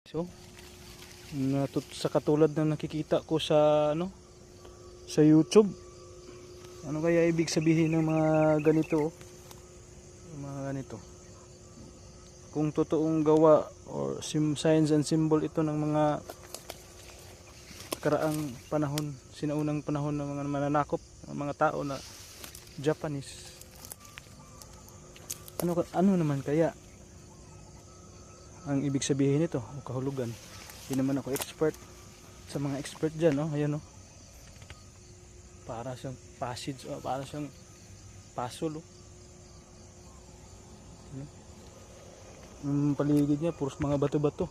So, sa katulad ng nakikita ko sa sa YouTube. Ano kaya ibig sabihin ng mga ganito? Mga ganito. Kung totoong gawa or signs and symbol ito ng mga karaang panahon, sinaunang panahon ng mga mananakop, ng mga tao na Japanese. Ano naman kaya ang ibig sabihin nito o kahulugan? Hindi naman ako expert sa mga expert dyan, no? Ayan, no? Para siyang passage, para siyang puzzle, oh. Yung paligid niya puros mga bato-bato.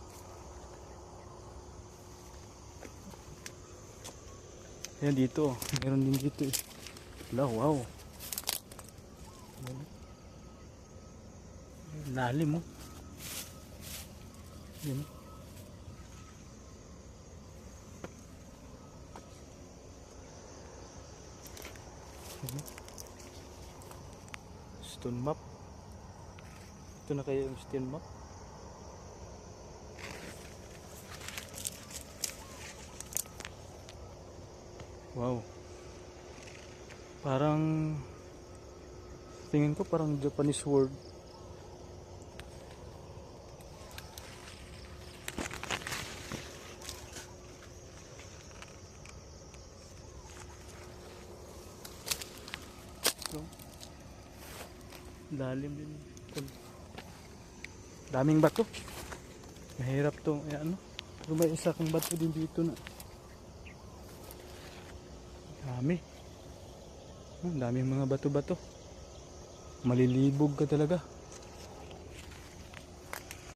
Ayan dito, meron din dito, eh. Wow. Lalim, oh. Ayan. Stone map. Ito na kayo yung stone map. Wow. Parang tingin ko parang Japanese word. So, lalim din. Daming bato. Mahirap to, ano? Pero may isa kang bato din dito na. Dami. Daming mga bato-bato. Malilibog ka talaga.